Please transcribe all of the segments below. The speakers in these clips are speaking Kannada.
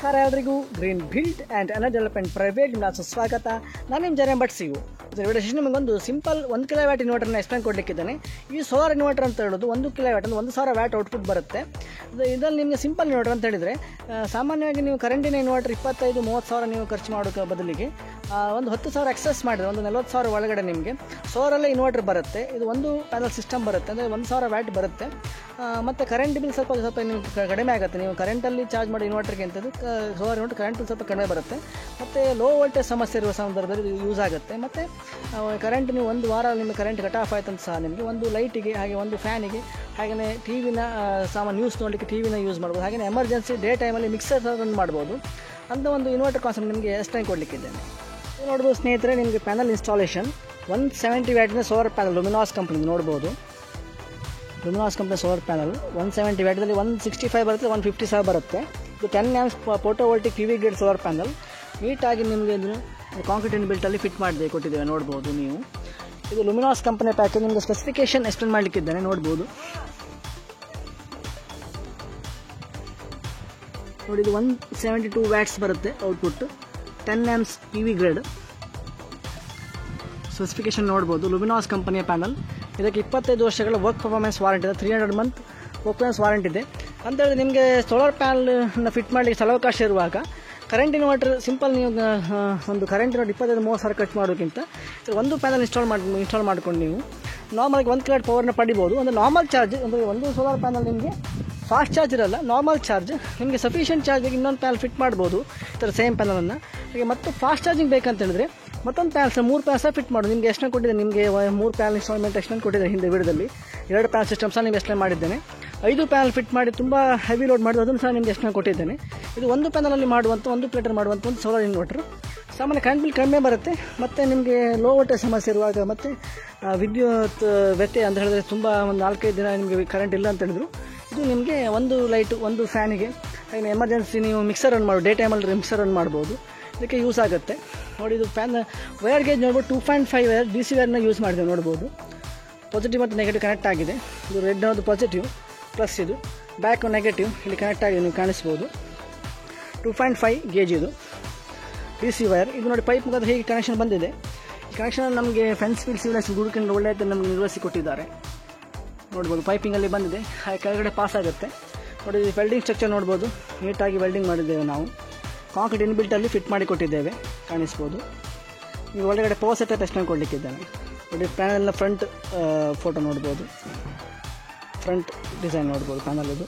ನಮಸ್ಕಾರ ಎಲ್ಲರಿಗೂ. Green build and energy development private ನಿಮ್ಗೆ ಸ್ವಾಗತ. ನಾನು ನಿಮ್ಮ ಜನ ಬಟ್ಸಿವು. ವಿಡಿಯೋ ನಿಮಗೊಂದು ಸಿಂಪಲ್ 1 ಕಿಲೋವ್ಯಾಟ್ ಇನ್ವರ್ಟರ್ನ ಎಕ್ಸ್ಪ್ಲೇನ್ ಕೊಡಲಿಕ್ಕಿದ್ದಾನೆ. ಈ ಸೋಲಾರ್ ಇನ್ವರ್ಟರ್ ಅಂತ ಹೇಳೋದು 1 ಕಿಲೋವ್ಯಾಟ್ ಅಂದರೆ 1000 ವ್ಯಾಟ್ ಔಟ್ಪುಟ್ ಬರುತ್ತೆ. ಇದರಲ್ಲಿ ನಿಮಗೆ ಸಿಂಪಲ್ ಇನ್ವರ್ಟರ್ ಅಂತ ಹೇಳಿದರೆ, ಸಾಮಾನ್ಯವಾಗಿ ನೀವು ಕರೆಂಟಿನ ಇನ್ವರ್ಟರ್ 25-30 ಸಾವಿರ ನೀವು ಖರ್ಚು ಮಾಡೋಕ್ಕೆ ಬದಲಿಗೆ ಒಂದು 10,000 ಎಕ್ಸಸ್ ಮಾಡಿದರೆ ಒಂದು 40,000 ಒಳಗಡೆ ನಿಮಗೆ ಸೋಲಾರಲ್ಲೇ ಇನ್ವರ್ಟರ್ ಬರುತ್ತೆ. ಇದು ಒಂದು ಪ್ಯಾನಲ್ ಸಿಸ್ಟಮ್ ಬರುತ್ತೆ, ಅಂದರೆ 1000 ವ್ಯಾಟ್ ಬರುತ್ತೆ. ಮತ್ತು ಕರೆಂಟ್ ಬಿಲ್ ಸ್ವಲ್ಪ ನೀವು ಕಡಿಮೆ ಆಗುತ್ತೆ. ನೀವು ಕರೆಂಟಲ್ಲಿ ಚಾರ್ಜ್ ಮಾಡಿ ಇನ್ವರ್ಟರ್ಗೆ ಅಂತದ್ದು ಸೋಲಾರ್ ಇನ್ವರ್ಟರ್ ಕರೆಂಟ್ ಬಿಲ್ ಸ್ವಲ್ಪ ಕಡಿಮೆ ಬರುತ್ತೆ. ಮತ್ತು ಲೋ ವೋಲ್ಟೇಜ್ ಸಮಸ್ಯೆ ಇರುವ ಸಂದರ್ಭದಲ್ಲಿ ಇದು ಯೂಸ್ ಆಗುತ್ತೆ. ಮತ್ತು ಕರೆಂಟ್ ನೀವು ಒಂದು ವಾರ ನಿಮಗೆ ಕರೆಂಟ್ ಕಟ್ ಆಫ್ ಆಯ್ತು ಅಂತ ಸಹ ನಿಮಗೆ ಒಂದು ಲೈಟಿಗೆ, ಹಾಗೆ ಒಂದು ಫ್ಯಾನಿಗೆ, ಹಾಗೆಯೇ ಟಿವಿನ ನ್ಯೂಸ್ ನೋಡಲಿಕ್ಕೆ ಟಿವಿನ ಯೂಸ್ ಮಾಡ್ಬೋದು. ಹಾಗೆಯೇ ಎಮರ್ಜೆನ್ಸಿ ಡೇ ಟೈಮಲ್ಲಿ ಮಿಕ್ಸರ್ ರನ್ ಮಾಡ್ಬೋದು ಅಂತ ಒಂದು ಇನ್ವರ್ಟರ್ ಕಾನ್ಸೆಪ್ಟ್ ನಿಮಗೆ ಎಕ್ಸ್ಪ್ಲೈನ್ ಕೊಡಲಿಕ್ಕಿದ್ದೇನೆ. ನೋಡ್ಬೋದು ಸ್ನೇಹಿತರೆ, ನಿಮಗೆ ಪ್ಯಾನಲ್ ಇನ್ಸ್ಟಾಲೇಷನ್ 170 ವ್ಯಾಟಿನ ಸೋಲಾರ್ ಪ್ಯಾನಲ್ ಲುಮಿನಾಸ್ ಕಂಪ್ನಿ ನೋಡ್ಬೋದು. ಲುಮಿನಾಸ್ ಕಂಪ್ನಿ ಸೋಲಾರ್ ಪ್ಯಾನಲ್ 170 ವ್ಯಾಟ್ದಲ್ಲಿ 165 ಬರುತ್ತೆ, 150 ಸಹ ಬರುತ್ತೆ. ಇದು 10 amps photovoltaic PV grade solar panel. ನೀಟಾಗಿ ನಿಮಗೆ ಇದನ್ನು ಕಾಂಕ್ರೀಟ್ ಬಿಲ್ಟಲ್ಲಿ ಫಿಟ್ ಮಾಡಿ ಕೊಟ್ಟಿದ್ದೇವೆ ನೋಡ್ಬೋದು ನೀವು. ಇದು ಲುಮಿನಾಸ್ ಕಂಪನಿ ಪ್ಯಾಕೇಜ್. ನಿಮಗೆ ಸ್ಪೆಸಿಫಿಕೇಶನ್ ಎಕ್ಸ್ಪ್ಲೇನ್ ಮಾಡಲಿಕ್ಕಿದ್ದಾನೆ ನೋಡ್ಬೋದು. ನೋಡಿ, ಇದು 172 ವ್ಯಾಟ್ಸ್ ಬರುತ್ತೆ output, 10 amps PV grade. Specification ನೋಡ್ಬೋದು. ಲುಮಿನಾಸ್ ಕಂಪನಿಯ ಪ್ಯಾನಲ್. ಇದಕ್ಕೆ 25 ವರ್ಷಗಳ ವರ್ಕ್ ಪರ್ಫಾರ್ಮೆನ್ಸ್ ವಾರಂಟಿ ಇದೆ, 300 ಮಂತ್ ವರ್ಕ್ ಪರ್ಫಾರ್ಮೆನ್ಸ್ ವಾರಂಟಿ ಇದೆ. ಅಂತೇಳಿ ನಿಮಗೆ ಸೋಲಾರ್ ಪ್ಯಾನಲ್ನ ಫಿಟ್ ಮಾಡಲಿಕ್ಕೆ ಸ್ಥಳಾವಕಾಶ ಇರುವಾಗ ಕರೆಂಟ್ ಇನ್ವರ್ಟರ್ ಸಿಂಪಲ್ ನೀವು ಒಂದು ಕರೆಂಟ್ ಇನ್ವರ್ಟರ್ 25-30 ಸಾವಿರ ಖರ್ಚು ಮಾಡೋಕ್ಕಿಂತ ಒಂದು ಪ್ಯಾನಲ್ ಇನ್ಸ್ಟಾಲ್ ಮಾಡ್ಕೊಂಡು ನೀವು ನಾರ್ಮಲ್ಗೆ 1 ಕಿಲೋವಾಟ್ ಪವರ್ನ ಪಡಿಬೋದು. ಅಂದರೆ ನಾರ್ಮಲ್ ಚಾರ್ಜ್, ಅಂದರೆ ಒಂದು ಸೋಲಾರ್ ಪ್ಯಾನಲ್ ನಿಮಗೆ ಫಾಸ್ಟ್ ಚಾರ್ಜ್ ಇರಲ್ಲ, ನಾರ್ಮಲ್ ಚಾರ್ಜ್ ನಿಮಗೆ ಸಫಿಷಿಯೆಂಟ್ ಚಾರ್ಜಿಗೆ ಇನ್ನೊಂದು ಪ್ಯಾನಲ್ ಫಿಟ್ ಮಾಡ್ಬೋದು ಈ ಥರ ಸೇಮ್ ಪ್ಯಾನಲನ್ನು. ಹಾಗೆ ಮತ್ತು ಫಾಸ್ಟ್ ಚಾರ್ಜಿಂಗ್ ಬೇಕಂತ ಹೇಳಿದ್ರೆ ಮತ್ತೊಂದು ಪ್ಯಾನಲ್ಸ್ 3 ಪ್ಯಾನಲ್ಸ್ ಫಿಟ್ ಮಾಡೋದು. ನಿಮಗೆ ಎಷ್ಟು ಕೊಟ್ಟಿದೆ, ನಿಮಗೆ 3 ಪ್ಯಾನಲ್ ಇನ್ಸ್ಟಾಲ್ಮೆಂಟ್ ಎಷ್ಟು ಕೊಟ್ಟಿದೆ ಹಿಂದೆ ವಿಡಿಯೋದಲ್ಲಿ. 2 ಪ್ಯಾನಲ್ ಸಿಸ್ಟಮ್ ಸಹ ನಿಮಗೆ ಎಕ್ಸ್ಪ್ಲೇನ್ ಮಾಡಿದ್ದೇನೆ. 5 ಪ್ಯಾನಲ್ ಫಿಟ್ ಮಾಡಿ ತುಂಬ ಹೆವಿ ಲೋಡ್ ಮಾಡೋದು, ಅದನ್ನು ಸಹ ನಿಮಗೆ ಎಕ್ಸ್ಪ್ಲೇನ್ ಕೊಟ್ಟಿದ್ದೇನೆ. ಇದು ಒಂದು ಪ್ಯಾನಲಲ್ಲಿ ಮಾಡುವಂಥ, ಒಂದು ಪ್ಲೇಟರ್ ಮಾಡುವಂಥ ಒಂದು ಸೋಲಾರ್ ಇನ್ವರ್ಟರ್. ಸಾಮಾನ್ಯ ಕರೆಂಟ್ ಬಿಲ್ ಕಡಿಮೆ ಬರುತ್ತೆ. ಮತ್ತು ನಿಮಗೆ ಲೋ ವೋಲ್ಟೇಜ್ ಸಮಸ್ಯೆ ಇರುವಾಗ ಮತ್ತು ವಿದ್ಯುತ್ ವ್ಯತ್ಯಯ ಅಂತ ಹೇಳಿದ್ರೆ ತುಂಬ ಒಂದು 4-5 ದಿನ ನಿಮಗೆ ಕರೆಂಟ್ ಇಲ್ಲ ಅಂತ ಹೇಳಿದ್ರು, ಇದು ನಿಮಗೆ ಒಂದು ಲೈಟು, ಒಂದು ಫ್ಯಾನಿಗೆ, ಹಾಗೆ ಎಮರ್ಜೆನ್ಸಿ ನೀವು ಮಿಕ್ಸರ್ ರನ್ ಮಾಡ್ಬೋದು, ಡೇ ಟೈಮಲ್ಲಿ ಮಿಕ್ಸರ್ ರನ್ ಮಾಡ್ಬೋದು, ಇದಕ್ಕೆ ಯೂಸ್ ಆಗುತ್ತೆ. ನೋಡಿ, ಇದು ವೈರ್ ಗೇಜ್ ನೋಡ್ಬೋದು 2.5 ವೈರ್ DC ವೈರ್ನ ಯೂಸ್ ಮಾಡಿದೆ ನೋಡ್ಬೋದು. ಪಾಸಿಟಿವ್ ಮತ್ತು ನೆಗೆಟಿವ್ ಕನೆಕ್ಟ್ ಆಗಿದೆ. ಇದು ರೆಡ್ ಅನ್ನೋದು ಪಾಸಿಟಿವ್, ಪ್ಲಸ್ ಇದು ಬ್ಯಾಕ್ ನೆಗೆಟಿವ್ ಇಲ್ಲಿ ಕನೆಕ್ಟ್ ಆಗಿದೆ, ನೀವು ಕಾಣಿಸ್ಬೋದು. 2.5 ಗೇಜ್ ಇದು DC ವೈರ್. ಇದು ನೋಡಿ ಪೈಪ್ ಮುಖಾಂತರ ಹೇಗೆ ಕನೆಕ್ಷನ್ ಬಂದಿದೆ. ಈ ಕನೆಕ್ಷನ್ ನಮಗೆ ಫೆನ್ಸ್ ಫೀಲ್ಡ್ ಸಿವಿಲೈಸ್ ಗುರುಕಿಂದ ಒಳ್ಳೆಯದು ನಮಗೆ ನಿರ್ವಹಿಸಿಕೊಟ್ಟಿದ್ದಾರೆ ನೋಡ್ಬೋದು. ಪೈಪಿಂಗಲ್ಲಿ ಬಂದಿದೆ, ಹಾಗೆ ಕೆಳಗಡೆ ಪಾಸ್ ಆಗುತ್ತೆ. ನೋಡಿ, ವೆಲ್ಡಿಂಗ್ ಸ್ಟ್ರಕ್ಚರ್ ನೋಡ್ಬೋದು, ನೀಟಾಗಿ ವೆಲ್ಡಿಂಗ್ ಮಾಡಿದ್ದೇವೆ ನಾವು. ಕಾಂಕ್ರೀಟ್ ಇನ್ಬಿಲ್ಟಲ್ಲಿ ಫಿಟ್ ಮಾಡಿ ಕೊಟ್ಟಿದ್ದೇವೆ, ಕಾಣಿಸ್ಬೋದು. ಈಗ ಒಳಗಡೆ ಪವರ್ ಸೆಟಪ್ ಎಕ್ಸ್ಪ್ಲೇನ್ ಕೊಡಲಿಕ್ಕಿದ್ದಾನೆ. ನೋಡಿ, ಪ್ಯಾನಲ್ನ ಫ್ರಂಟ್ ಫೋಟೋ ನೋಡ್ಬೋದು, ಫ್ರಂಟ್ ಡಿಸೈನ್ ನೋಡ್ಬೋದು ಪ್ಯಾನಲ್ ಇದು.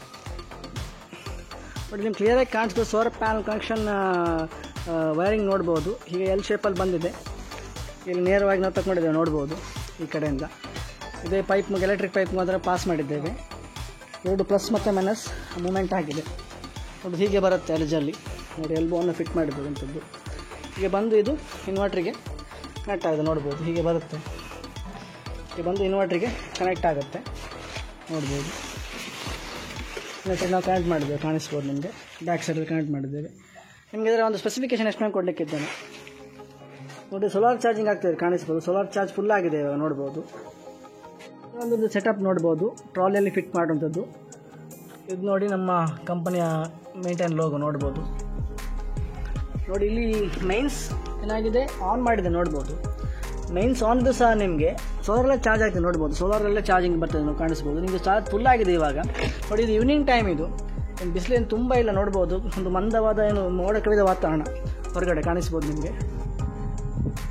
ನೋಡಿ, ನಿಮ್ಗೆ ಕ್ಲಿಯರಾಗಿ ಕಾಣಿಸ್ಬೋದು. ಸೋಲಾರ್ ಪ್ಯಾನಲ್ ಕನೆಕ್ಷನ್ ವೈರಿಂಗ್ ನೋಡ್ಬೋದು. ಹೀಗೆ ಎಲ್ ಶೇಪಲ್ಲಿ ಬಂದಿದೆ. ಇಲ್ಲಿ ನೇರವಾಗಿ ನಾವು ತಗೊಂಡಿದ್ದೇವೆ ನೋಡ್ಬೋದು ಈ ಕಡೆಯಿಂದ. ಇದೇ ಪೈಪ್ ಎಲೆಕ್ಟ್ರಿಕ್ ಪೈಪ್ ಮಾತ್ರ ಪಾಸ್ ಮಾಡಿದ್ದೇವೆ. 2 ಪ್ಲಸ್ ಮತ್ತು ಮೈನಸ್ ಮೂಮೆಂಟ್ ಆಗಿದೆ ನೋಡಿ. ಹೀಗೆ ಬರುತ್ತೆ ಎಲ್ಜಲ್ಲಿ. ನೋಡಿ, ಎಲ್ಬೋವನ್ನು ಫಿಟ್ ಮಾಡಿರುವಂಥದ್ದು. ಹೀಗೆ ಬಂದು ಇದು ಇನ್ವರ್ಟ್ರಿಗೆ ಕನೆಕ್ಟ್ ಆಗಿದೆ ನೋಡ್ಬೋದು. ಹೀಗೆ ಬರುತ್ತೆ, ಹೀಗೆ ಬಂದು ಇನ್ವರ್ಟ್ರಿಗೆ ಕನೆಕ್ಟ್ ಆಗುತ್ತೆ ನೋಡ್ಬೋದು. ನಾವು ಕನೆಕ್ಟ್ ಮಾಡಿದ್ದೇವೆ, ಕಾಣಿಸ್ಬೋದು ನಿಮಗೆ. ಬ್ಯಾಕ್ ಸೈಡಲ್ಲಿ ಕನೆಕ್ಟ್ ಮಾಡಿದ್ದೇವೆ. ನಿಮಗೆ ಇದರ ಒಂದು ಸ್ಪೆಸಿಫಿಕೇಶನ್ ಎಕ್ಸ್ಪ್ಲೇನ್ ಕೊಡಲಿಕ್ಕಿದ್ದೇನೆ. ನೋಡಿ, ಸೋಲಾರ್ ಚಾರ್ಜಿಂಗ್ ಆಗ್ತದೆ, ಕಾಣಿಸ್ಬೋದು. ಸೋಲಾರ್ ಚಾರ್ಜ್ ಫುಲ್ ಆಗಿದೆ ಇವಾಗ ನೋಡ್ಬೋದು. ಒಂದು ಸೆಟಪ್ ನೋಡ್ಬೋದು, ಟ್ರಾಲಿಯಲ್ಲಿ ಫಿಟ್ ಮಾಡುವಂಥದ್ದು. ಇದು ನೋಡಿ ನಮ್ಮ ಕಂಪನಿಯ ಮೇಂಟೈನ್ ಲೋಗೋ ನೋಡ್ಬೋದು. ನೋಡಿ, ಇಲ್ಲಿ ಮೈನ್ಸ್ ಏನಾಗಿದೆ ಆನ್ ಮಾಡಿದೆ ನೋಡ್ಬೋದು. ಮೈನ್ಸ್ ಆನ್ದು ಸಹ ನಿಮಗೆ ಸೋಲಾರಲ್ಲೇ ಚಾರ್ಜ್ ಆಗ್ತದೆ ನೋಡ್ಬೋದು. ಸೋಲಾರಲ್ಲೇ ಚಾರ್ಜಿಂಗ್ ಬರ್ತದೆ, ನಾವು ಕಾಣಿಸ್ಬೋದು. ನಿಮಗೆ ಚಾರ್ಜ್ ಫುಲ್ ಆಗಿದೆ ಇವಾಗ. ನೋಡಿ, ಇದು ಈವ್ನಿಂಗ್ ಟೈಮ್. ಇದು ಬಿಸಿಲೇನು ತುಂಬ ಇಲ್ಲ ನೋಡ್ಬೋದು. ಒಂದು ಮಂದವಾದ ಮೋಡ ಕವಿದ ವಾತಾವರಣ ಹೊರಗಡೆ ಕಾಣಿಸ್ಬೋದು ನಿಮಗೆ.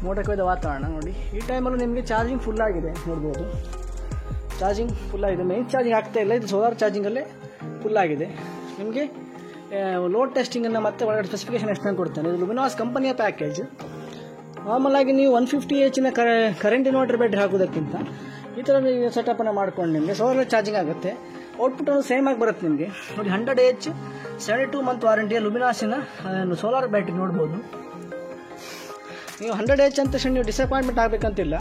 ಮೋಡ ಕವಿದ ವಾತಾವರಣ ನೋಡಿ. ಈ ಟೈಮಲ್ಲೂ ನಿಮಗೆ ಚಾರ್ಜಿಂಗ್ ಫುಲ್ ಆಗಿದೆ ನೋಡ್ಬೋದು. ಚಾರ್ಜಿಂಗ್ ಫುಲ್ ಆಗಿದೆ. ಮೇನ್ ಚಾರ್ಜಿಂಗ್ ಆಗ್ತಾ ಇಲ್ಲ, ಇದು ಸೋಲಾರ್ ಚಾರ್ಜಿಂಗಲ್ಲೇ ಫುಲ್ ಆಗಿದೆ. ನಿಮಗೆ ಲೋಡ್ ಟೆಸ್ಟಿಂಗನ್ನು ಮತ್ತೆ ಒಳಗಡೆ ಸ್ಪೆಸಿಫಿಕೇಶನ್ ಎಕ್ಸ್ಪ್ಲೇನ್ ಕೊಡ್ತಾನೆ. ಇದು ಲುಮಿನಾಸ್ ಕಂಪನಿಯ ಪ್ಯಾಕೇಜ್. ನಾರ್ಮಲಾಗಿ ನೀವು 150Hನ ಕರೆಂಟ್ ಇನ್ವರ್ಟರ್ ಬ್ಯಾಟ್ರಿ ಹಾಕೋದಕ್ಕಿಂತ ಈ ಥರ ನೀವು ಸೆಟಪ್ಪನ್ನು ಮಾಡ್ಕೊಂಡು ನಿಮಗೆ ಸೋಲಾರ್ ಚಾರ್ಜಿಂಗ್ ಆಗುತ್ತೆ. ಔಟ್ಪುಟ್ ಒಂದು ಸೇಮ್ ಆಗಿ ಬರುತ್ತೆ ನಿಮಗೆ. ನೋಡಿ, 100H 72 ಮಂತ್ ವಾರಂಟಿಯ ಲುಮಿನಾಸಿನ ಸೋಲಾರ್ ಬ್ಯಾಟ್ರಿ ನೋಡ್ಬೋದು. ನೀವು 100H ಅಂತ ತಕ್ಷಣ ನೀವು ಡಿಸಪಾಯಿಂಟ್ಮೆಂಟ್ ಆಗಬೇಕಂತಿಲ್ಲ.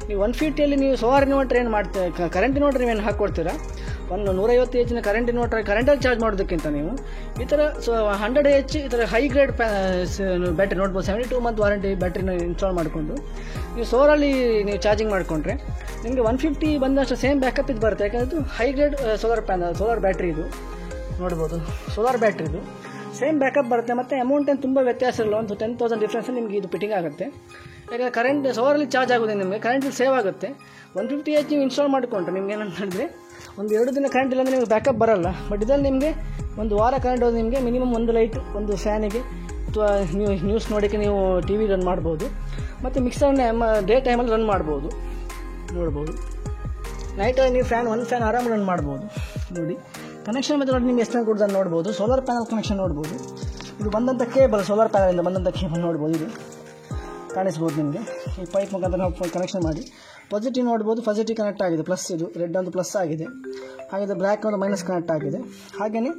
ನೀವು 150ಯಲ್ಲಿ ನೀವು ಸೋಲಾರ್ ಇನ್ವರ್ಟರ್ ಏನು ಮಾಡ್ತೀರಾ, ಕರೆಂಟ್ ಇನ್ವರ್ಟರ್ ನೀವೇನು ಹಾಕ್ಕೊಡ್ತೀರಾ, 150Hನ ಕರೆಂಟ್ ಇನ್ವರ್ಟರ್ ಕರೆಂಟಲ್ಲಿ ಚಾರ್ಜ್ ಮಾಡೋದಕ್ಕಿಂತ ನೀವು ಈ ಥರ 100H ಈ ಥರ ಹೈ ಗ್ರೇಡ್ ಬ್ಯಾಟ್ರಿ ನೋಡ್ಬೋದು. 72 ಮಂತ್ ವಾರಂಟಿ ಬ್ಯಾಟ್ರಿನ ಇನ್ಸ್ಟಾಲ್ ಮಾಡಿಕೊಂಡು ನೀವು ಸೋಲಾರಲ್ಲಿ ನೀವು ಚಾರ್ಜಿಂಗ್ ಮಾಡಿಕೊಂಡ್ರೆ ನಿಮಗೆ 150 ಬಂದಷ್ಟು ಸೇಮ್ ಬ್ಯಾಕಪ್ ಇದು ಬರುತ್ತೆ. ಯಾಕಂದರೆ ಇದು ಹೈ ಗ್ರೇಡ್ ಸೋಲಾರ್ ಬ್ಯಾಟ್ರಿ ಇದು ನೋಡ್ಬೋದು. ಸೋಲಾರ್ ಬ್ಯಾಟ್ರಿ ಇದು ಸೇಮ್ ಬ್ಯಾಕಪ್ ಬರುತ್ತೆ, ಮತ್ತು ಅಮೌಂಟ್ ಏನು ತುಂಬ ವ್ಯತ್ಯಾಸ ಇರಲ್ಲ. ಒಂದು 10,000 ಡಿಫ್ರೆನ್ಸ್ ನಿಮಗೆ ಇದು ಫಿಟ್ಟಿಂಗ್ ಆಗುತ್ತೆ. ಯಾಕಂದರೆ ಕರೆಂಟ್ ಸೋಲಾರಲ್ಲಿ ಚಾರ್ಜ್ ಆಗೋದೇ ನಿಮಗೆ ಕರೆಂಟಲ್ಲಿ ಸೇವ್ ಆಗುತ್ತೆ. 150 H ನೀವು ಇನ್ಸ್ಟಾಲ್ ಮಾಡಿಕೊಂಡ್ರೆ ನಿಮ್ಗೆ ಏನಂತ ಹೇಳಿದ್ರೆ ಒಂದು 2 ದಿನ ಕರೆಂಟ್ ಇಲ್ಲ ಅಂದರೆ ನಿಮಗೆ ಬ್ಯಾಕಪ್ ಬರಲ್ಲ. ಬಟ್ ಇದರಲ್ಲಿ ನಿಮಗೆ ಒಂದು ವಾರ ಕರೆಂಟ್ ಹೋದ್ರೆ ನಿಮಗೆ ಮಿನಿಮಮ್ ಒಂದು ಲೈಟ್, ಒಂದು ಫ್ಯಾನಿಗೆ ಅಥವಾ ನೀವು ನ್ಯೂಸ್ ನೋಡೋಕ್ಕೆ ನೀವು ಟಿ ವಿ ರನ್ ಮಾಡ್ಬೋದು, ಮತ್ತು ಮಿಕ್ಸರ್ನ ಡೇ ಟೈಮಲ್ಲಿ ರನ್ ಮಾಡ್ಬೋದು. ನೋಡ್ಬೋದು ನೈಟಲ್ಲಿ ನೀವು ಒಂದು ಫ್ಯಾನ್ ಆರಾಮ್ ರನ್ ಮಾಡ್ಬೋದು. ನೋಡಿ ಕನೆಕ್ಷನ್ ಮತ್ತು ನೋಡಿ ನಿಮ್ಗೆ ಎಷ್ಟು ಕೊಡ್ತಾರೆ ನೋಡ್ಬೋದು. ಸೋಲಾರ್ ಪ್ಯಾನಲ್ ಕನೆಕ್ಷನ್ ನೋಡ್ಬೋದು. ಇದು ಬಂದಂಥ ಕೇಬಲ್, ಸೋಲಾರ್ ಪ್ಯಾನಲಿಂದ ಬಂದಂಥ ಕೇಬಲ್ ನೋಡ್ಬೋದು. ಇದು ಕಾಣಿಸ್ಬೋದು ನಿಮಗೆ. ಈ ಪೈಪ್ ಮುಖಾಂತರ ನಾವು ಕನೆಕ್ಷನ್ ಮಾಡಿ ಪಾಸಿಟಿವ್ ನೋಡ್ಬೋದು. ಪಾಸಿಟಿವ್ ಕನೆಕ್ಟ್ ಆಗಿದೆ, ಪ್ಲಸ್ ಇದು ರೆಡ್ ಒಂದು ಪ್ಲಸ್ ಆಗಿದೆ, ಹಾಗೆ ಬ್ಲ್ಯಾಕ್ ಒಂದು ಮೈನಸ್ ಕನೆಕ್ಟ್ ಆಗಿದೆ. ಹಾಗೆಯೇ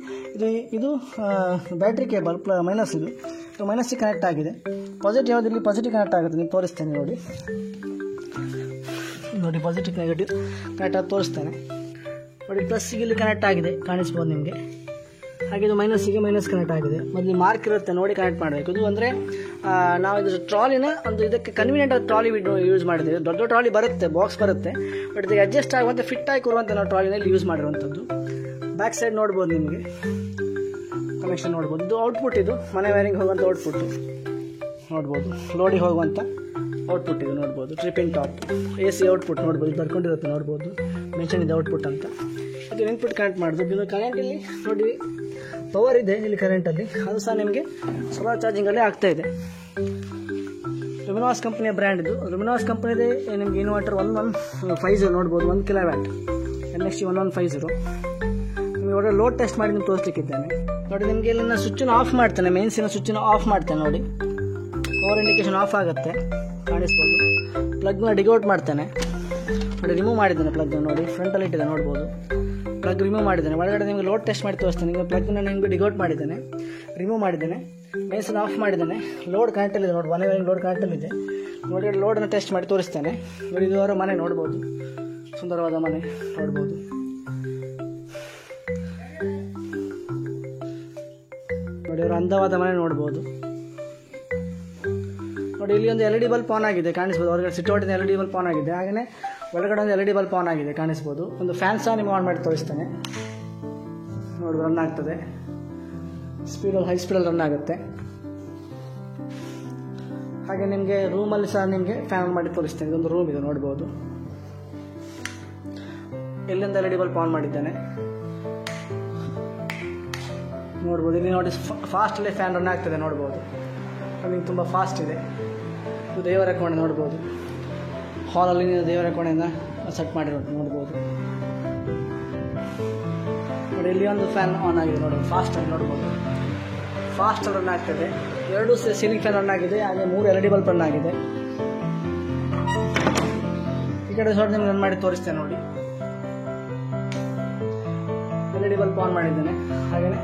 ಇದು ಬ್ಯಾಟ್ರಿ ಕೇಬಲ್ ಮೈನಸ್, ಇದು ಮೈನಸ್ಸಿಗೆ ಕನೆಕ್ಟ್ ಆಗಿದೆ. ಪಾಸಿಟಿವ್ ಯಾವುದು ಇಲ್ಲಿ ಪಾಸಿಟಿವ್ ಕನೆಕ್ಟ್ ಆಗುತ್ತೆ, ನೀವು ತೋರಿಸ್ತೇನೆ ನೋಡಿ. ಪಾಸಿಟಿವ್ ನೆಗೆಟಿವ್ ಕನೆಕ್ಟ್ ಆಗಿ ತೋರಿಸ್ತೇನೆ ನೋಡಿ. ಪ್ಲಸ್ಸಿಗೆ ಇಲ್ಲಿ ಕನೆಕ್ಟ್ ಆಗಿದೆ, ಕಾಣಿಸ್ಬೋದು ನಿಮಗೆ. ಹಾಗೆ ಇದು ಮೈನಸ್ಸಿಗೆ ಮೈನಸ್ ಕನೆಕ್ಟ್ ಆಗಿದೆ. ಮೊದಲು ಮಾರ್ಕ್ ಇರುತ್ತೆ ನೋಡಿ ಕನೆಕ್ಟ್ ಮಾಡಬೇಕು. ಇದು ಅಂದರೆ ನಾವು ಇದು ಟ್ರಾಲಿನ ಒಂದು ಇದಕ್ಕೆ ಕನ್ವೀನಿಯೆಂಟ್ ಆಗಿ ಟ್ರಾಲಿ ಯೂಸ್ ಮಾಡಿದ್ದೀವಿ. ದೊಡ್ಡ ಟ್ರಾಲಿ ಬರುತ್ತೆ, ಬಾಕ್ಸ್ ಬರುತ್ತೆ, ಬಟ್ ಇದಕ್ಕೆ ಅಡ್ಜಸ್ಟ್ ಆಗುವಂಥ ಫಿಟ್ ಆಗಿ ಕೊಡುವಂಥ ನಾವು ಟ್ರಾಲಿನಲ್ಲಿ ಯೂಸ್ ಮಾಡಿರುವಂಥದ್ದು. ಬ್ಯಾಕ್ ಸೈಡ್ ನೋಡ್ಬೋದು ನಿಮಗೆ ಕನೆಕ್ಷನ್ ನೋಡ್ಬೋದು. ಇದು ಔಟ್ಪುಟ್, ಇದು ಮನೆ ವೈರಿಂಗ್ ಹೋಗುವಂಥ ಔಟ್ಪುಟ್ಟು ನೋಡ್ಬೋದು. ಲೋಡಿಗೆ ಹೋಗುವಂಥ ಔಟ್ಪುಟ್ ಇದು ನೋಡ್ಬೋದು. ಟ್ರಿಪಿಂಗ್ ಟಾಪ್ AC ಔಟ್ಪುಟ್ ನೋಡ್ಬೋದು. ಇದು ಬರ್ಕೊಂಡಿರುತ್ತೆ ನೋಡ್ಬೋದು, ಮೆನ್ಷನ್ ಇದೆ ಔಟ್ಪುಟ್ ಅಂತ. ಇದು ಇನ್ಪುಟ್ ಕನೆಕ್ಟ್ ಮಾಡೋದು. ಇದು ಕರೆಂಟ್ ಇಲ್ಲಿ ನೋಡಿ ಪವರ್ ಇದೆ ಇಲ್ಲಿ ಕರೆಂಟಲ್ಲಿ, ಅದು ಸಹ ನಿಮಗೆ ಸೋಲಾರ್ ಚಾರ್ಜಿಂಗಲ್ಲೇ ಆಗ್ತಾಯಿದೆ. ಲುಮಿನಾಸ್ ಕಂಪ್ನಿಯ ಬ್ರ್ಯಾಂಡ್ ಇದು. ಲುಮಿನಾಸ್ ಕಂಪ್ನಿದೆ ನಿಮಗೆ ಇನ್ವರ್ಟರ್ 1150 ನೋಡ್ಬೋದು. 1 kW NXT 1150. ನಿಮಗೆ ಒಳ್ಳೆ ಲೋಡ್ ಟೆಸ್ಟ್ ಮಾಡಿ ನಿಮ್ಗೆ ತೋರಿಸ್ಲಿಕ್ಕಿದ್ದೇನೆ ನೋಡಿ. ನಿಮಗೆ ಇಲ್ಲಿನ ಸ್ವಿಚ್ಚನ್ನು ಆಫ್ ಮಾಡ್ತೇನೆ, ಮೇನ್ಸಿನ ಸ್ವಿಚ್ಚನ್ನು ಆಫ್ ಮಾಡ್ತೇನೆ ನೋಡಿ. ಪವರ್ ಇಂಡಿಕೇಶನ್ ಆಫ್ ಆಗುತ್ತೆ, ಕಾಣಿಸ್ಬೋದು. ಪ್ಲಗ್ನ ಡಿಗೌಟ್ ಮಾಡ್ತೇನೆ ನೋಡಿ. ರಿಮೂವ್ ಮಾಡಿದ್ದೇನೆ ಪ್ಲಗ್ ನೋಡಿ, ಫ್ರಂಟಲ್ಲಿ ಇಟ್ಟಿದೆ ನೋಡ್ಬೋದು. ಪ್ಲಗ್ ರಿಮೂವ್ ಮಾಡಿದ್ದೇನೆ. ಒಳಗಡೆ ನಿಮಗೆ ಲೋಡ್ ಟೆಸ್ಟ್ ಮಾಡಿ ತೋರಿಸ್ತೇನೆ. ನಿಮಗೆ ಪ್ಲಗ್ನ ನಿಮಗೆ ಡಿಗೌಟ್ ಮಾಡಿದ್ದೇನೆ, ರಿಮೂವ್ ಮಾಡಿದ್ದೇನೆ, ಮೇನ್ಸನ್ನು ಆಫ್ ಮಾಡಿದ್ದೇನೆ. ಲೋಡ್ ಕನೆಕ್ಟಲ್ಲಿದೆ ನೋಡಿ, ಮನೆ ಲೋಡ್ ಕನೆಕ್ಟಲ್ಲಿದೆ ನೋಡಿ. ಲೋಡನ್ನು ಟೆಸ್ಟ್ ಮಾಡಿ ತೋರಿಸ್ತೇನೆ ನೋಡಿ. ಇದು ಅವರ ಮನೆ ನೋಡ್ಬೋದು, ಸುಂದರವಾದ ಮನೆ ನೋಡ್ಬೋದು. ನೋಡಿ ಅವರ ಅಂದವಾದ ಮನೆ ನೋಡ್ಬೋದು ನೋಡಿ. ಇಲ್ಲಿ ಒಂದು LED ಬಲ್ಪ್ ಆನ್ ಆಗಿದೆ, ಕಾಣಿಸ್ಬೋದು. ಹೊರಗಡೆ ಸಿಟೌಟಿನ LED ಬಲ್ಪ್ ಆನ್ ಆಗಿದೆ. ಹಾಗೆಯೇ ಒಳಗಡೆ ಒಂದು LED ಬಲ್ಪ್ ಆನ್ ಆಗಿದೆ, ಕಾಣಿಸ್ಬೋದು. ಒಂದು ಫ್ಯಾನ್ ಸಹ ನಿಮಗೆ ಆನ್ ಮಾಡಿ ತೋರಿಸ್ತೇನೆ ನೋಡಿ. ರನ್ ಆಗ್ತದೆ, ಸ್ಪೀಡಲ್ಲಿ ಹೈ ಸ್ಪೀಡಲ್ಲಿ ರನ್ ಆಗುತ್ತೆ. ಹಾಗೆ ನಿಮಗೆ ರೂಮಲ್ಲಿ ಸಹ ನಿಮಗೆ ಫ್ಯಾನ್ ಆನ್ ಮಾಡಿ ತೋರಿಸ್ತೇನೆ. ಇದೊಂದು ರೂಮ್ ಇದೆ ನೋಡ್ಬೋದು. ಎಲ್ಲಿಂದ LED ಬಲ್ಪ್ ಆನ್ ಮಾಡಿದ್ದೇನೆ ನೋಡ್ಬೋದು. ಇಲ್ಲಿ ನೋಡಿ ಫಾಸ್ಟಲ್ಲಿ ಫ್ಯಾನ್ ರನ್ ಆಗ್ತದೆ ನೋಡ್ಬೋದು. ರನ್ನಿಂಗ್ ತುಂಬ ಫಾಸ್ಟ್ ಇದೆ. ಇದು ದೇವರ ಕೋಣೆ ನೋಡ್ಬೋದು. ಹಾಲಲ್ಲಿ ದೇವರ ಕೋಣೆಯಿಂದ ಸೆಟ್ ಮಾಡಿರೋದು ನೋಡ್ಬೋದು ನೋಡಿ. ಇಲ್ಲಿ ಒಂದು ಫ್ಯಾನ್ ಆನ್ ಆಗಿದೆ ನೋಡ್ಬೋದು, ಫಾಸ್ಟಾಗಿ ನೋಡ್ಬೋದು. ಫಾಸ್ಟಲ್ಲಿ ರನ್ ಆಗ್ತದೆ. 2 ಸೀಲಿಂಗ್ ಫ್ಯಾನ್ ರನ್ ಆಗಿದೆ, ಹಾಗೆ 3 LED ಬಲ್ಪ್ ರನ್ ಆಗಿದೆ. ಈ ಕಡೆ ಸಹ ನಿಮ್ಗೆ ರನ್ ಮಾಡಿ ತೋರಿಸ್ತೇನೆ ನೋಡಿ. LED ಬಲ್ಪ್ ಆನ್ ಮಾಡಿದ್ದೇನೆ. ಹಾಗೆಯೇ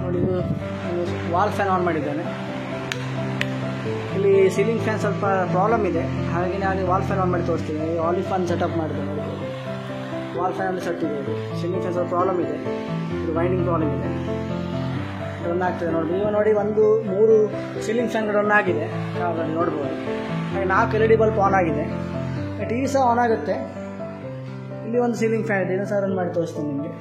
ನೋಡಿ ಇದು ವಾಲ್ ಫ್ಯಾನ್ ಆನ್ ಮಾಡಿದ್ದೇನೆ. ಇಲ್ಲಿ ಸೀಲಿಂಗ್ ಫ್ಯಾನ್ ಸ್ವಲ್ಪ ಪ್ರಾಬ್ಲಮ್ ಇದೆ, ಹಾಗೆ ನಾನು ವಾಲ್ ಫ್ಯಾನ್ ಆನ್ ಮಾಡಿ ತೋರಿಸ್ತೀನಿ. ವಾಲ್ ಫ್ಯಾನ್ ಸೆಟಪ್ ಮಾಡಿದೆ ನೋಡಿ. ವಾಲ್ ಫ್ಯಾನ್ ಸೆಟ್ ಇದೆ. ಇದು ಸೀಲಿಂಗ್ ಫ್ಯಾನ್ ಸ್ವಲ್ಪ ಪ್ರಾಬ್ಲಮ್ ಇದೆ, ಇದು ವೈಂಡಿಂಗ್ ಪ್ರಾಬ್ಲಮ್ ಇದೆ. ರನ್ ಆಗ್ತದೆ ನೋಡಿ. ನೀವು ನೋಡಿ 3 ಸೀಲಿಂಗ್ ಫ್ಯಾನ್ಗಳು ರನ್ ಆಗಿದೆ ನೋಡ್ಬೋದು. ಹಾಗೆ 4 LED ಬಲ್ಪ್ ಆನ್ ಆಗಿದೆ. TV ಸಹ ಆನ್ ಆಗುತ್ತೆ. ಇಲ್ಲಿ ಒಂದು ಸೀಲಿಂಗ್ ಫ್ಯಾನ್ ಇದೆ, ಇದನ್ನು ಸಹ ರನ್ ಮಾಡಿ ತೋರಿಸ್ತೀನಿ ನಿಮಗೆ.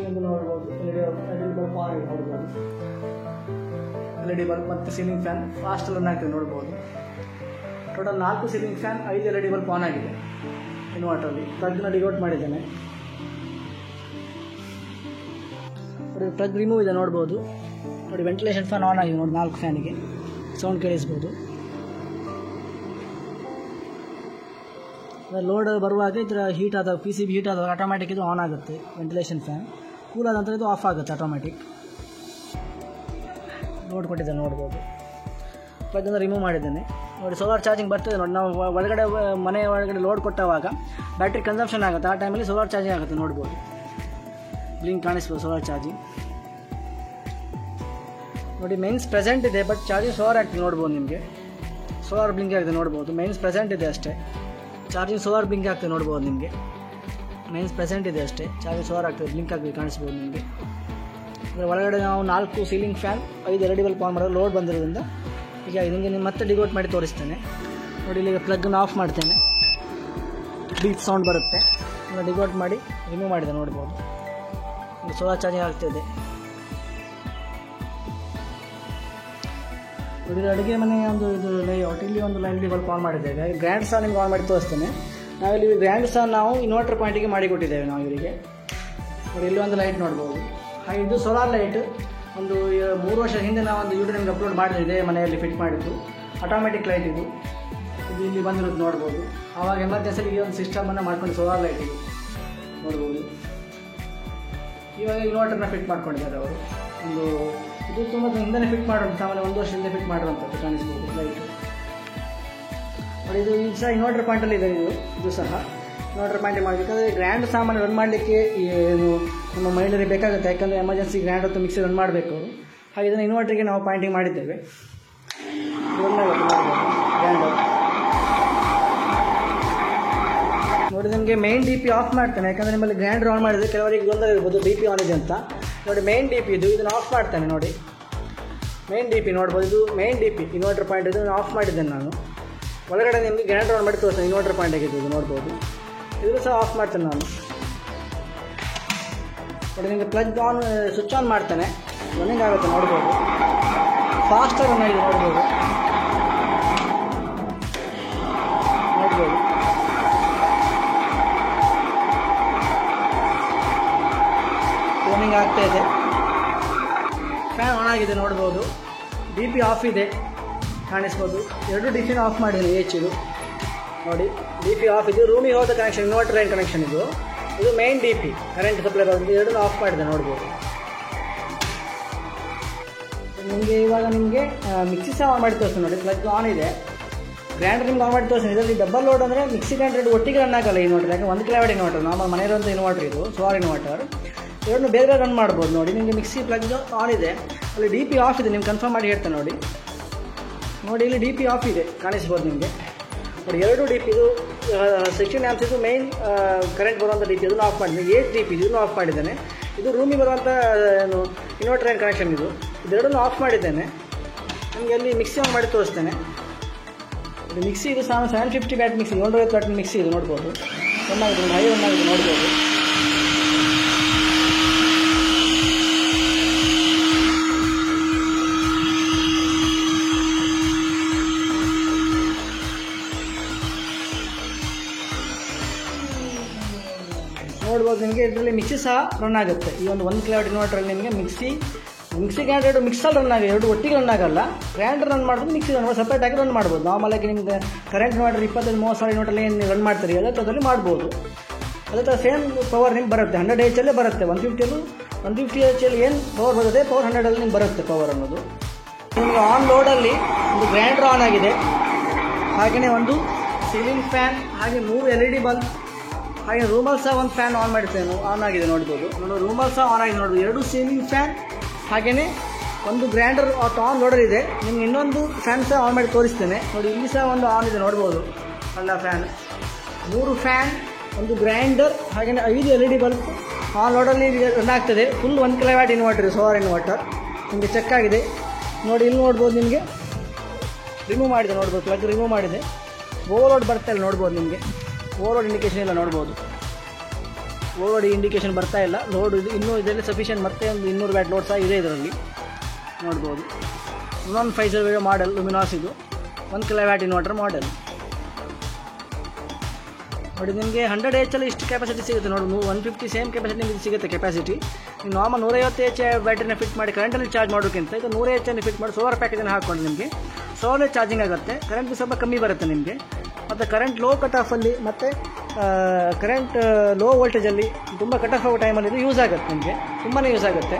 ಒಂದು ನೋಡ್ಬೋದು LED ಬಲ್ಪ್ ಆನ್ ಆಗಿದೆ ನೋಡ್ಬೋದು. LED ಬಲ್ಪ್ ಮತ್ತು ಸೀಲಿಂಗ್ ಫ್ಯಾನ್ ಫಾಸ್ಟ್ ರನ್ ಆಗ್ತದೆ ನೋಡ್ಬೋದು. Total 4 ceiling fan, 5 LED bulb on ಆಗಿದೆ ಇನ್ವರ್ಟರಲ್ಲಿ. ಪ್ಲಗ್ನ ಡಿಗೌಟ್ ಮಾಡಿದ್ದೇನೆ ನೋಡಿ. ಪ್ಲಗ್ ರಿಮೂವ್ ಇದೆ ನೋಡ್ಬೋದು ನೋಡಿ. ವೆಂಟಿಲೇಷನ್ ಫ್ಯಾನ್ ಆನ್ ಆಗಿದೆ ನೋಡಿ. 4 ಫ್ಯಾನಿಗೆ ಸೌಂಡ್ ಕೇಳಿಸ್ಬೋದು. ಲೋಡ್ ಬರುವಾಗ ಇದರ ಹೀಟ್ ಆದಾಗ PCB ಹೀಟ್ ಆದಾಗ ಆಟೋಮ್ಯಾಟಿಕ್ ಇದು ಆನ್ ಆಗುತ್ತೆ ವೆಂಟಿಲೇಷನ್ ಫ್ಯಾನ್. ಕೂಲ್ ಆದ ನಂತರ ಇದು ಆಫ್ ಆಗುತ್ತೆ ಆಟೋಮ್ಯಾಟಿಕ್. ಲೋಡ್ ಕೊಟ್ಟಿದ್ದೇನೆ ನೋಡ್ಬೋದು. ಪ್ಲಗ್ಗನ್ನು ರಿಮೂವ್ ಮಾಡಿದ್ದೇನೆ ನೋಡಿ. ಸೋಲಾರ್ ಚಾರ್ಜಿಂಗ್ ಬರ್ತದೆ ನೋಡಿ. ನಾವು ಒಳಗಡೆ ಮನೆ ಒಳಗಡೆ ಲೋಡ್ ಕೊಟ್ಟವಾಗ ಬ್ಯಾಟ್ರಿ ಕನ್ಸಂಪ್ಷನ್ ಆಗುತ್ತೆ, ಆ ಟೈಮಲ್ಲಿ ಸೋಲಾರ್ ಚಾರ್ಜಿಂಗ್ ಆಗುತ್ತೆ ನೋಡ್ಬೋದು. ಬ್ಲಿಂಕ್ ಕಾಣಿಸ್ಬೋದು ಸೋಲಾರ್ ಚಾರ್ಜಿಂಗ್ ನೋಡಿ. ಮೇನ್ಸ್ ಪ್ರೆಸೆಂಟ್ ಇದೆ, ಬಟ್ ಚಾರ್ಜಿಂಗ್ ಸೋಲಾರ್ ಆಗ್ತದೆ ನೋಡ್ಬೋದು. ನಿಮಗೆ ಸೋಲಾರ್ ಬ್ಲಿಂಕ್ ಆಗಿದೆ ನೋಡ್ಬೋದು. ಮೇನ್ಸ್ ಪ್ರೆಸೆಂಟ್ ಇದೆ ಅಷ್ಟೇ, ಚಾರ್ಜಿಂಗ್ ಸೋಲಾರ್ ಬ್ಲಿಂಕ್ ಆಗ್ತದೆ ನೋಡ್ಬೋದು. ನಿಮಗೆ ಮೇನ್ಸ್ ಪ್ರೆಸೆಂಟ್ ಇದೆ ಅಷ್ಟೇ, ಚಾರ್ಜಿಂಗ್ ಸೋಲಾರ್ ಆಗ್ತದೆ, ಬ್ಲಿಂಕ್ ಆಗ್ತದೆ ಕಾಣಿಸ್ಬೋದು ನಿಮಗೆ. ಅದರ ಒಳಗಡೆ ನಾವು 4 ceiling fan, 5 LED bulb on ಮಾಡೋದು ಲೋಡ್ ಬಂದಿರೋದ್ರಿಂದ ಈಗ ನಿಮಗೆ ಮತ್ತೆ ಡಿಗೌಟ್ ಮಾಡಿ ತೋರಿಸ್ತೇನೆ ನೋಡಿ. ಇಲ್ಲಿಗೆ ಪ್ಲಗ್ನ ಆಫ್ ಮಾಡ್ತೇನೆ, ಬೀಪ್ ಸೌಂಡ್ ಬರುತ್ತೆ. ಡಿಗೌಟ್ ಮಾಡಿ ರಿಮೂವ್ ಮಾಡಿದೆ ನೋಡ್ಬೋದು. ಸೋಲಾರ್ ಚಾರ್ಜಿಂಗ್ ಆಗ್ತಿದೆ. ಇದು ಅಡುಗೆ ಮನೆ ಒಂದು ಇದು ಲೇಔಟ್. ಇಲ್ಲಿ ಒಂದು LED ಬಲ್ಬ್ ಆನ್ ಮಾಡಿದ್ದೇವೆ. ಗ್ರ್ಯಾಂಡ್ ಸಹ ನಿಮ್ಗೆ ಆನ್ ಮಾಡಿ ತೋರಿಸ್ತೇನೆ. ನಾವಿಲ್ಲಿ ಗ್ರ್ಯಾಂಡ್ ಸಹ ನಾವು ಇನ್ವರ್ಟರ್ ಪಾಯಿಂಟಿಗೆ ಮಾಡಿಕೊಟ್ಟಿದ್ದೇವೆ ನಾವು ಇವರಿಗೆ. ನೋಡಿ ಇಲ್ಲಿ ಒಂದು ಲೈಟ್ ನೋಡ್ಬೋದು. ಹಾಗೆ ಇದು ಸೋಲಾರ್ ಲೈಟ್. ಒಂದು 3 ವರ್ಷ ಹಿಂದೆ ನಾವು ಒಂದು ಯೂಟ್ಯೂಬ್ ನಿಮ್ಗೆ ಅಪ್ಲೋಡ್ ಮಾಡಿದ್ದೆ, ಮನೆಯಲ್ಲಿ ಫಿಟ್ ಮಾಡಿದ್ದು ಆಟೋಮೆಟಿಕ್ ಲೈಟ್ ಇದು. ಇದು ಇಲ್ಲಿ ಬಂದಿರೋದು ನೋಡ್ಬೋದು. ಆವಾಗ ಎಮರ್ಜೆನ್ಸಿಗೆ ಈ ಒಂದು ಸಿಸ್ಟಮನ್ನು ಮಾಡ್ಕೊಂಡು ಸೋಲಾರ್ ಲೈಟ್ ಇದು ನೋಡ್ಬೋದು. ಇವಾಗ ಇನ್ವರ್ಟರ್ನ ಫಿಟ್ ಮಾಡ್ಕೊಂಡಿದ್ದಾರೆ ಅವರು. ಒಂದು ಇದು ತುಂಬ ಹಿಂದೆ ಫಿಟ್ ಮಾಡೋದು, ಸಾಮಾನ್ಯ 1 ವರ್ಷದಿಂದ ಫಿಟ್ ಮಾಡಿರುವಂಥದ್ದು ಕಾಣಿಸ್ಬೋದು ಲೈಟು. ನೋಡಿ ಇದು ಈಗ ಸಹ ಇನ್ವರ್ಟರ್ ಪಾಯಿಂಟಲ್ಲಿ ಇದೆ. ಇದು ಸಹ ಇನ್ವರ್ಟರ್ ಪಾಯಿಂಟ್ ಮಾಡಬೇಕಾದ್ರೆ ಗ್ರ್ಯಾಂಡ್ ಸಾಮಾನು ರನ್ ಮಾಡಲಿಕ್ಕೆ ಏನು ನಮ್ಮ ಮಹಿಳೆಯರಿಗೆ ಬೇಕಾಗುತ್ತೆ. ಯಾಕಂದರೆ ಎಮರ್ಜೆನ್ಸಿ ಗ್ರ್ಯಾಂಡ್ ಅಥವಾ ಮಿಕ್ಸಿ ರನ್ ಮಾಡಬೇಕು ಅವರು. ಹಾಗೆ ಇದನ್ನು ಇನ್ವರ್ಟರ್ಗೆ ನಾವು ಪಾಯಿಂಟಿಂಗ್ ಮಾಡಿದ್ದೇವೆ. ಗ್ರ್ಯಾಂಡ್ ನೋಡಿ ನಿಮಗೆ ಮೇನ್ DP ಆಫ್ ಮಾಡ್ತಾನೆ. ಯಾಕಂದರೆ ನಿಮ್ಮಲ್ಲಿ ಗ್ರ್ಯಾಂಡ್ ಆನ್ ಮಾಡಿದರೆ ಕೆಲವರಿಗೆ ಗೊಂದಲ ಇರ್ಬೋದು DP ಆನ್ ಇದೆ ಅಂತ. ನೋಡಿ ಮೇನ್ DP ಇದನ್ನು ಆಫ್ ಮಾಡ್ತಾನೆ. ನೋಡಿ ಮೇನ್ DP ನೋಡ್ಬೋದು. ಇದು ಮೇನ್ DP ಇನ್ವರ್ಟರ್ ಪಾಯಿಂಟ್ ಇದನ್ನು ಆಫ್ ಮಾಡಿದ್ದೇನೆ ನಾನು. ಒಳಗಡೆ ನಿಮಗೆ ಗ್ರ್ಯಾಂಡ್ ಆನ್ ಮಾಡಿ ತೋರಿಸ್ತೇನೆ. ಇನ್ವರ್ಟರ್ ಪಾಯಿಂಟ್ ಆಗಿದೆ ಇದು ನೋಡ್ಬೋದು. ಇದನ್ನು ಸಹ ಆಫ್ ಮಾಡ್ತೇನೆ ನಾನು. ನೋಡಿ ನಿಮಗೆ ಪ್ಲಗ್ ಆನ್ ಸ್ವಿಚ್ ಆನ್ ಮಾಡ್ತಾನೆ. ರನ್ನಿಂಗ್ ಆಗುತ್ತೆ ನೋಡ್ಬೋದು. ಫಾಸ್ಟಾಗಿ ರನ್ ಆಗಿದೆ ನೋಡ್ಬೋದು. ರನ್ನಿಂಗ್ ಆಗ್ತಾ ಇದೆ. ಫ್ಯಾನ್ ಆನ್ ಆಗಿದೆ ನೋಡ್ಬೋದು. DP ಆಫ್ ಇದೆ ಕಾಣಿಸ್ಬೋದು. 2 DP ಆಫ್ ಮಾಡಿದ್ದೀನಿ ಇದು ನೋಡಿ. DP ಆಫ್ ಇದು ರೂಮಿಗೆ ಹೋದ ಕನೆಕ್ಷನ್, ಇನ್ವರ್ಟರ್ ಲೈನ್ ಕನೆಕ್ಷನ್ ಇದು. ಇದು ಮೇನ್ DP ಕರೆಂಟ್ ಸಪ್ಲೈ ಬರೋದು. 2 ಆಫ್ ಮಾಡಿದೆ ನೋಡ್ಬೋದು. ನಿಮಗೆ ಇವಾಗ ನಿಮಗೆ ಮಿಕ್ಸಿ ಸಹ ಆನ್ ಮಾಡಿ ತೋರಿಸ್ತೀನಿ ನೋಡಿ. ಪ್ಲಗ್ ಆನ್ ಇದೆ. ಗ್ರೈಂಡರ್ ನಿಮ್ಗೆ ಆನ್ ಮಾಡಿ ತೋರಿಸ್ತೀನಿ. ಇದರಲ್ಲಿ ಡಬಲ್ ಲೋಡ್ ಅಂದರೆ ಮಿಕ್ಸಿ ಗ್ರೈಂಡರ್ ಒಟ್ಟಿಗೆ ರನ್ ಆಗಲ್ಲ ಇನ್ವರ್ಟರ್. ಯಾಕೆ 1 kW ಇನ್ವರ್ಟರ್ ನಮ್ಮ ಮನೆಯಲ್ಲಿರುವಂಥ ಇನ್ವರ್ಟರ್ ಇದು ಸೋಲಾರ್ ಇನ್ವರ್ಟರ್. 2 ಬೇರೆ ರನ್ ಮಾಡ್ಬೋದು ನೋಡಿ. ನಿಮಗೆ ಮಿಕ್ಸಿ ಪ್ಲಗ್ ಆನ್ ಇದೆ, ಅಲ್ಲಿ DP ಆಫ್ ಇದೆ. ನಿಮ್ಗೆ ಕನ್ಫರ್ಮ್ ಮಾಡಿ ಹೇಳ್ತೇನೆ ನೋಡಿ. ನೋಡಿ ಇಲ್ಲಿ DP ಆಫ್ ಇದೆ ಕಾಣಿಸ್ಬೋದು ನಿಮಗೆ. ನೋಡಿ 2 DP ಇದು 16 amps ಇದು ಮೇನ್ ಕರೆಂಟ್ ಬರುವಂಥ DP ಇದನ್ನು ಆಫ್ ಮಾಡಿದ್ದೀನಿ. 8 DP ಇದನ್ನು ಆಫ್ ಮಾಡಿದ್ದೇನೆ. ಇದು ರೂಮಿಗೆ ಬರುವಂಥ ಇನ್ವರ್ಟರ್ ಲೈನ್ ಕನೆಕ್ಷನ್ ಇದು. ಇದೆರಡನ್ನು ಆಫ್ ಮಾಡಿದ್ದೇನೆ. ನಿಮಗೆ ಅಲ್ಲಿ ಮಿಕ್ಸಿ ಆನ್ ಮಾಡಿ ತೋರಿಸ್ತೇನೆ. ಇದು ಮಿಕ್ಸಿ ಇದು 750 ವ್ಯಾಟ್ ಮಿಕ್ಸಿ, 750 ವ್ಯಾಟ್ ಮಿಕ್ಸಿ ಇದು ನೋಡ್ಬೋದು. ಚೆನ್ನಾಗಿದೆ, ಹೈ ಒನ್ನಾಗಿದೆ ನೋಡ್ಬೋದು. ನೋಡ್ಬೋದು ನಿಮಗೆ ಇದರಲ್ಲಿ ಮಿಕ್ಸಿ ಸಹ ರನ್ ಆಗುತ್ತೆ. ಈ ಒಂದು 1 kW ಇನ್ವರ್ಟರಲ್ಲಿ ನಿಮಗೆ ಮಿಕ್ಸಿ ಗ್ರೈಂಡರ್ ಮಿಕ್ಸಲ್ಲಿ ರನ್ ಆಗಿದೆ. 2 ಒಟ್ಟಿಗೆ ರನ್ ಆಗಲ್ಲ. ಗ್ರೈಂಡರ್ ರನ್ ಮಾಡೋದು, ಮಿಕ್ಸಿ ರನ್ ಸಪ್ರೇಟ್ ಆಗಿ ರನ್ ಮಾಡ್ಬೋದು. ನಾರ್ಮಲಾಗಿ ನಿಮಗೆ ಕರೆಂಟ್ ಇನ್ವರ್ಟರ್ 25-30 ಸಾವಿರ ಇನ್ವರ್ಟಲ್ಲಿ ಏನು ರನ್ ಮಾಡ್ತೀರಿ ಅದೇ ಥರದಲ್ಲಿ ಮಾಡ್ಬೋದು. ಅದೇ ಥರ ಸೇಮ್ ಪವರ್ ನಿಮ್ಗೆ ಬರುತ್ತೆ. 100 Hಲ್ಲೇ ಬರುತ್ತೆ. 150 Hಲ್ಲಿ ಏನು ಪವರ್ ಬರುತ್ತೆ, ಪವರ್ 100 ನಿಮ್ಗೆ ಬರುತ್ತೆ ಪವರ್ ಅನ್ನೋದು. ನಿಮಗೆ ಆನ್ ಲೋಡಲ್ಲಿ ಒಂದು ಗ್ರೈಂಡರ್ ಆನ್ ಆಗಿದೆ. ಹಾಗೆಯೇ ಒಂದು ಸೀಲಿಂಗ್ ಫ್ಯಾನ್, ಹಾಗೆ 3 LED ಬಲ್ಬ್, ಹಾಗೆ ರೂಮಲ್ಲಿ ಸಹ ಒಂದು ಫ್ಯಾನ್ ಆನ್ ಮಾಡಿರ್ತೇನೆ, ಆನ್ ಆಗಿದೆ ನೋಡ್ಬೋದು. ರೂಮಲ್ಲಿ ಸಹ ಆನ್ ಆಗಿದೆ ನೋಡ್ಬೋದು. 2 ಸೀಲಿಂಗ್ ಫ್ಯಾನ್, ಹಾಗೆಯೇ ಒಂದು ಗ್ರೈಂಡರ್ ಆನ್ ಲೋಡರ್ ಇದೆ. ನಿಮ್ಗೆ ಇನ್ನೊಂದು ಫ್ಯಾನ್ ಸಹ ಆನ್ ಮಾಡಿ ತೋರಿಸ್ತೇನೆ ನೋಡಿ. ಇಲ್ಲಿ ಸಹ ಒಂದು ಆನ್ ಇದೆ ನೋಡ್ಬೋದು. ಸಣ್ಣ ಫ್ಯಾನ್, 3 ಫ್ಯಾನ್, ಒಂದು ಗ್ರೈಂಡರ್, ಹಾಗೆಯೇ 5 LED ಬಲ್ಬ್ ಆನ್ ಲೋಡಲ್ಲಿ ರನ್ ಆಗ್ತದೆ. Full 1 kW inverter, solar inverter ನಿಮಗೆ ಚೆಕ್ ಆಗಿದೆ ನೋಡಿ. ಇಲ್ಲಿ ನೋಡ್ಬೋದು ನಿಮಗೆ ರಿಮೂವ್ ಮಾಡಿದೆ ನೋಡ್ಬೋದು. ಪ್ಲಗ್ ರಿಮೂವ್ ಮಾಡಿದೆ. ಓವರ್ಲೋಡ್ ಬರ್ತಾ ಇಲ್ಲ ನೋಡ್ಬೋದು. ನಿಮಗೆ ಓವರ್ಲೋಡ್ ಇಂಡಿಕೇಶನ್ ಇಲ್ಲ ನೋಡ್ಬೋದು. ಓವರ್ಲೋಡ್ ಇಂಡಿಕೇಶನ್ ಬರ್ತಾ ಇಲ್ಲ. ಲೋಡ್ ಇದು ಇನ್ನೂ ಇದರಲ್ಲಿ ಸಫಿಷಿಯೆಂಟ್. ಮತ್ತೆ ಒಂದು 200 ವ್ಯಾಟ್ ಲೋಡ್ ಸಹ ಇದೆ ಇದರಲ್ಲಿ ನೋಡ್ಬೋದು. 1150 ಮಾಡೆಲ್ ಲುಮಿನಾಸ್ ಇದು 1 kW ಇನ್ವರ್ಟರ್ ಮಾಡೆಲ್ ನೋಡಿ. ನಿಮಗೆ 100 Hಲ್ಲಿ ಇಷ್ಟು ಕೆಪಾಸಿಟಿ ಸಿಗುತ್ತೆ ನೋಡಿ. 150 ಸೇಮ್ ಕೆಪಾಸಿಟಿ ನಿಮಗೆ ಸಿಗುತ್ತೆ ಕೆಪಾಸಿಟಿ. ನೀವು ನಾರ್ಮಲ್ 150 H ಬ್ಯಾಟ್ರಿನ ಫಿಟ್ ಮಾಡಿ ಕರೆಂಟಲ್ಲಿ ಚಾರ್ಜ್ ಮಾಡೋಕ್ಕಿಂತ ಇದು 100 Hನ್ನು ಫಿಟ್ ಮಾಡಿ ಸೋಲಾರ್ ಪ್ಯಾಕೇಜನ್ನು ಹಾಕ್ಕೊಂಡು ನಿಮಗೆ ಸೋಲಾರ್ ಚಾರ್ಜಿಂಗ್ ಆಗುತ್ತೆ. ಕರೆಂಟ್ ಸ್ವಲ್ಪ ಕಮ್ಮಿ ಬರುತ್ತೆ ನಿಮಗೆ. ಮತ್ತು ಕರೆಂಟ್ ಲೋ ಕಟ್ ಆಫಲ್ಲಿ ಮತ್ತು ಕರೆಂಟ್ ಲೋ ವೋಲ್ಟೇಜಲ್ಲಿ ತುಂಬ ಕಟ್ ಆಫ್ ಆಗೋ ಟೈಮಲ್ಲಿ ಇದು ಯೂಸ್ ಆಗುತ್ತೆ ನಿಮಗೆ, ತುಂಬಾ ಯೂಸ್ ಆಗುತ್ತೆ.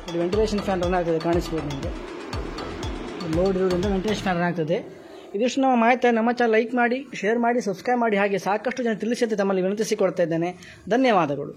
ಇದು ವೆಂಟಿಲೇಷನ್ ಫ್ಯಾನ್ ರನ್ ಆಗ್ತದೆ ಕಾಣಿಸ್ಬೋದು ನಿಮಗೆ. ಲೋಡ್ ಇರೋದ್ರಿಂದ ವೆಂಟಿಲೇಷನ್ ಫ್ಯಾನ್ ರನ್ ಆಗ್ತದೆ. ಇದಿಷ್ಟು ನಾವು ಮಾಹಿತಿ ನಮ್ಮ ಚಾನಲ್ ಲೈಕ್ ಮಾಡಿ, ಶೇರ್ ಮಾಡಿ, ಸಬ್ಸ್ಕ್ರೈಬ್ ಮಾಡಿ. ಹಾಗೆ ಸಾಕಷ್ಟು ಜನ ತಿಳಿಸಿ ಅಂತ ತಮ್ಮಲ್ಲಿ ವಿನಂತಿಸಿಕೊಡ್ತಾ ಇದ್ದೇನೆ. ಧನ್ಯವಾದಗಳು.